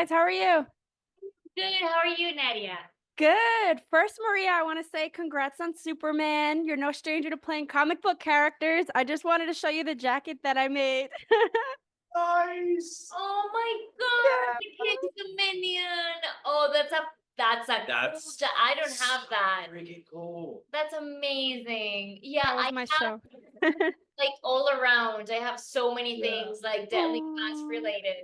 guys. How are you? Good. How are you, Nadia? Good. First, Maria, I want to say congrats on Superman. You're no stranger to playing comic book characters. I just wanted to show you the jacket that I made. Nice. Oh my God, the kid's a minion. Oh, that's I don't have that. Freaking cool. That's amazing. Yeah, That was I my have show. like all around. I have so many things like Deadly Class Aw, related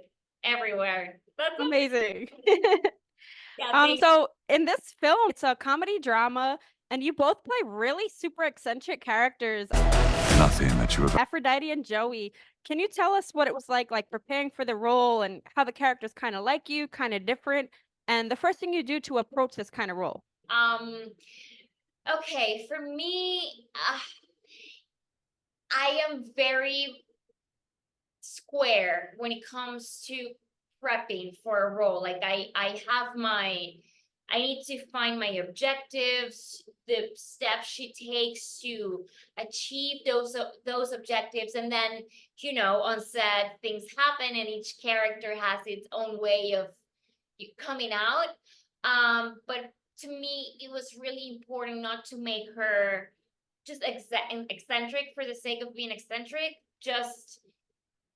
everywhere. That's amazing. yeah, thank So in this film, it's a comedy drama, and you both play really super eccentric characters, Nothing that you have. Aphrodite and Joey. Can you tell us what it was like preparing for the role and how the characters kind of like you, kind of different, and the first thing you do to approach this kind of role? Okay, for me, I am very square when it comes to prepping for a role. Like I need to find my objectives, the steps she takes to achieve those objectives, and then on set things happen, and each character has its own way of coming out. But to me, it was really important not to make her just eccentric for the sake of being eccentric, just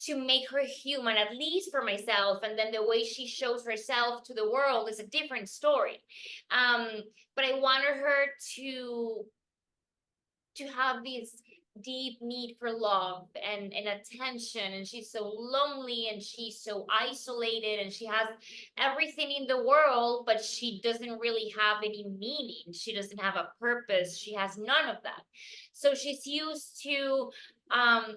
to make her human, at least for myself. And then the way she shows herself to the world is a different story. But I wanted her to have this deep need for love and attention, and she's so lonely and she's so isolated and she has everything in the world, but she doesn't really have any meaning. She doesn't have a purpose. She has none of that. So she's used to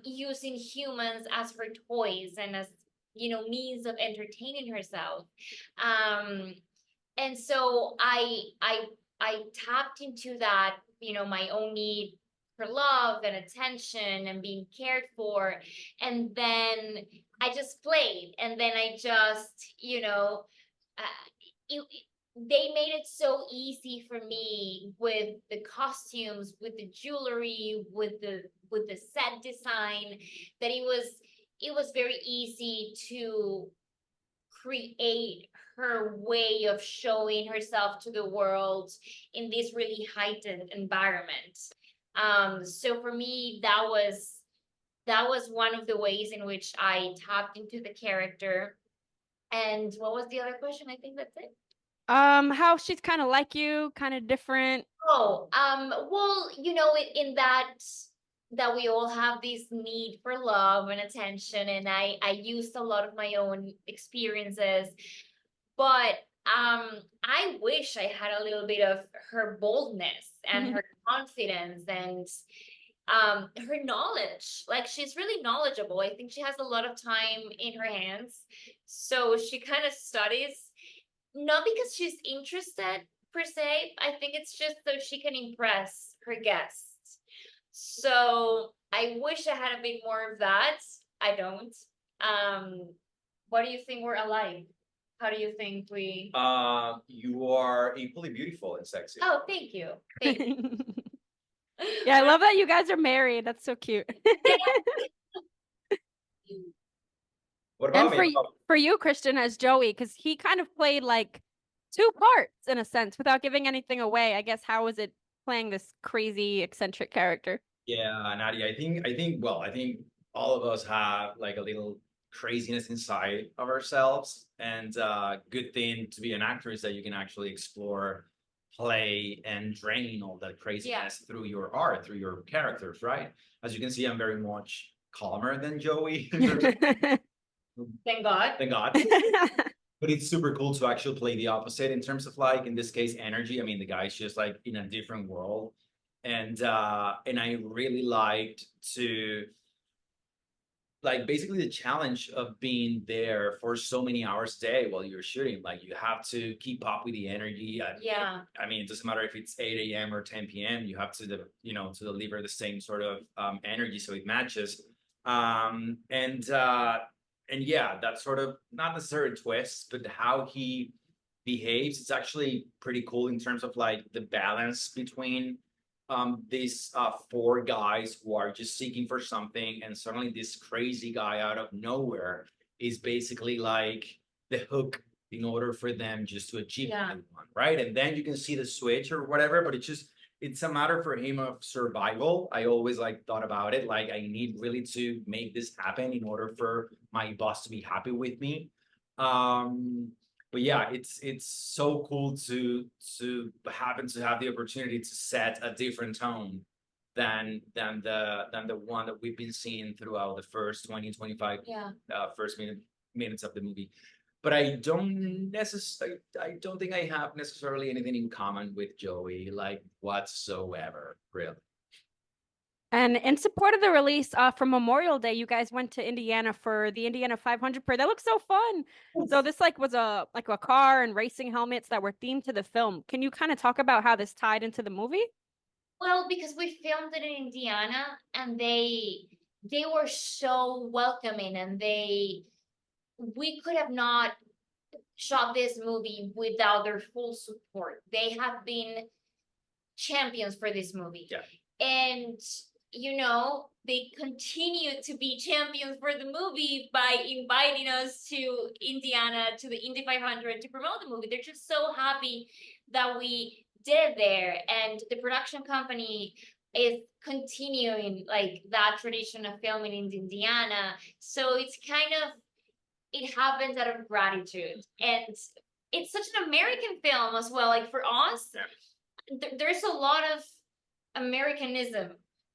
using humans as her toys and as means of entertaining herself. And so I tapped into that, my own need for love and attention and being cared for. And then I just played. And then I just, they made it so easy for me with the costumes, with the jewelry, with the set design, that it was very easy to create her way of showing herself to the world in this really heightened environment. So for me, that was one of the ways in which I tapped into the character. And what was the other question? I think that's it. How she's kind of like you, kind of different. Oh, well, in that we all have this need for love and attention, and I used a lot of my own experiences, but I wish I had a little bit of her boldness and her confidence and her knowledge. Like, she's really knowledgeable. I think she has a lot of time in her hands, so she kind of studies, not because she's interested per se. I think it's just so she can impress her guests. So I wish I had a bit more of that. I don't. What do you think we're alike? How do you think we? You are equally beautiful and sexy. Oh, thank you. Thank you. Yeah, I love that you guys are married. That's so cute. What about And me? for you, Christian, as Joey, because he kind of played like two parts in a sense without giving anything away. I guess how was it playing this crazy eccentric character? Yeah, Nadia, I think all of us have like a little craziness inside of ourselves. And good thing to be an actor is that you can actually explore, play, and drain all that craziness through your art, through your characters, right? As you can see, I'm very much calmer than Joey. Thank God. Thank God. But it's super cool to actually play the opposite in terms of, like, in this case, energy. I mean, the guy's just like in a different world. And I really liked to, like, basically the challenge of being there for so many hours a day while you're shooting. Like, you have to keep up with the energy. Yeah. I mean, it doesn't matter if it's 8 a.m. or 10 p.m. You have to, to deliver the same sort of energy so it matches. And yeah, that sort of, not necessarily twist, but how he behaves, it's actually pretty cool in terms of like the balance between these four guys who are just seeking for something, and suddenly this crazy guy out of nowhere is basically like the hook in order for them just to achieve Yeah. what they want, right? And then you can see the switch or whatever, but it's a matter for him of survival. I always like thought about it, like I need really to make this happen in order for my boss to be happy with me. But yeah, it's so cool to happen to have the opportunity to set a different tone than the one that we've been seeing throughout the first 20-25 Yeah. first minutes of the movie. But I don't think I have necessarily anything in common with Joey, like whatsoever, really. And in support of the release for Memorial Day, you guys went to Indiana for the Indiana 500 parade. That looks so fun. So this was a car and racing helmets that were themed to the film. Can you kind of talk about how this tied into the movie? Well, because we filmed it in Indiana, and they were so welcoming, and we could have not shot this movie without their full support. They have been champions for this movie. Yeah. And they continue to be champions for the movie by inviting us to Indiana, to the Indy 500, to promote the movie. They're just so happy that we did there. And the production company is continuing like that tradition of filming in Indiana. So it's it happens out of gratitude. And it's such an American film as well. Like for us, there's a lot of Americanism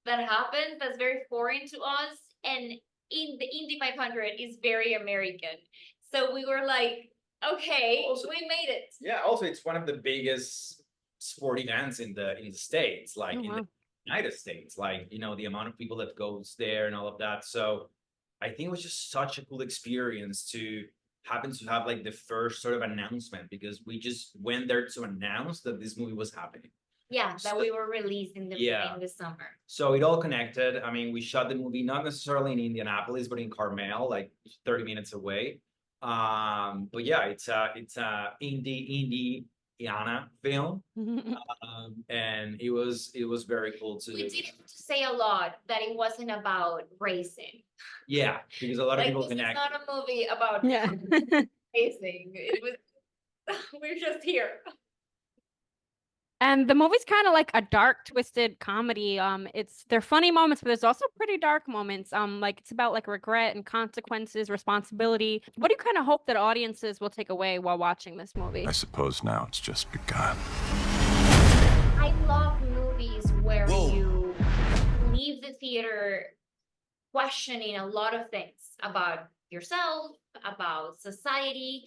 that happens that's very foreign to us, and in the Indy 500 is very American. So we were like, okay, Also, we made it. Yeah, also it's one of the biggest sport events in the States, like Oh, in wow. the United States, like the amount of people that goes there and all of that. So I think it was just such a cool experience to happen to have like the first sort of announcement, because we just went there to announce that this movie was happening. Yeah, that So- we were released in the summer. So it all connected. I mean, we shot the movie not necessarily in Indianapolis, but in Carmel, like 30 minutes away. But yeah, it's a Indiana film. And it was very cool to We did have to say a lot that it wasn't about racing. yeah, because a lot of Like people this connect. is not a movie about Yeah. racing. It was we're just here. And the movie's kind of like a dark, twisted comedy. There are funny moments, but there's also pretty dark moments. Like it's about like regret and consequences, responsibility. What do you kind of hope that audiences will take away while watching this movie? I suppose now it's just begun. I love movies where Whoa. you leave the theater questioning a lot of things about yourself, about society,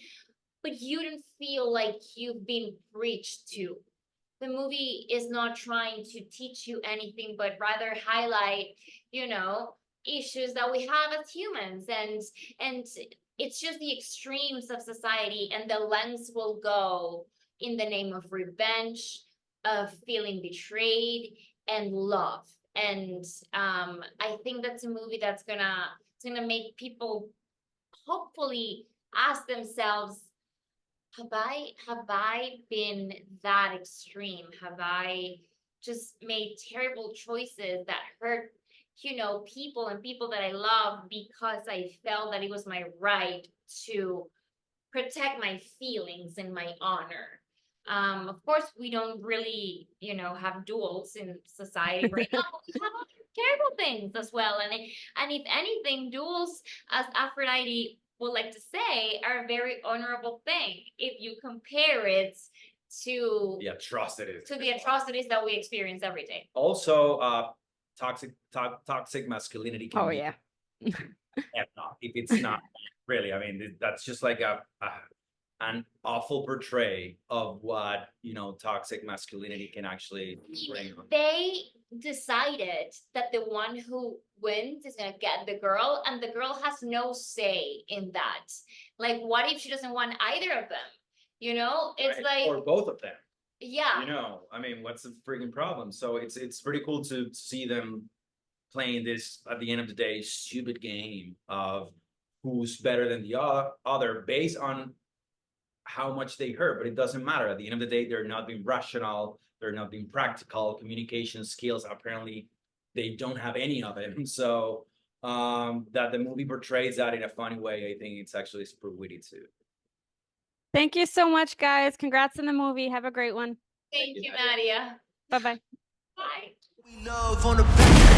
but you don't feel like you've been preached to. The movie is not trying to teach you anything, but rather highlight, issues that we have as humans, and it's just the extremes of society, and the lens will go in the name of revenge, of feeling betrayed, and love. And I think that's a movie that's gonna make people hopefully ask themselves, have I been that extreme? Have I just made terrible choices that hurt, people and people that I love, because I felt that it was my right to protect my feelings and my honor? Of course, we don't really, have duels in society right now, but we have other terrible things as well. And if anything, duels, as Aphrodite would like to say, are a very honorable thing if you compare it to The atrocities. the atrocities that we experience every day. Also, toxic masculinity can Oh be yeah. if it's not really. I mean, that's just like an awful portray of what toxic masculinity can actually bring on. They decided that the one who wins is gonna get the girl, and the girl has no say in that. Like, what if she doesn't want either of them? It's Right? Or like, both of them. yeah. I mean, what's the freaking problem? So it's pretty cool to see them playing this, at the end of the day, stupid game of who's better than the other based on how much they hurt. But it doesn't matter. At the end of the day, they're not being rational, they're not being practical. Communication skills, apparently they don't have any of it. So that the movie portrays that in a funny way, I think it's actually super witty too. Thank you so much, guys. Congrats on the movie. Have a great one. Thank you, Nadia. Bye-bye. Bye. We love on the back.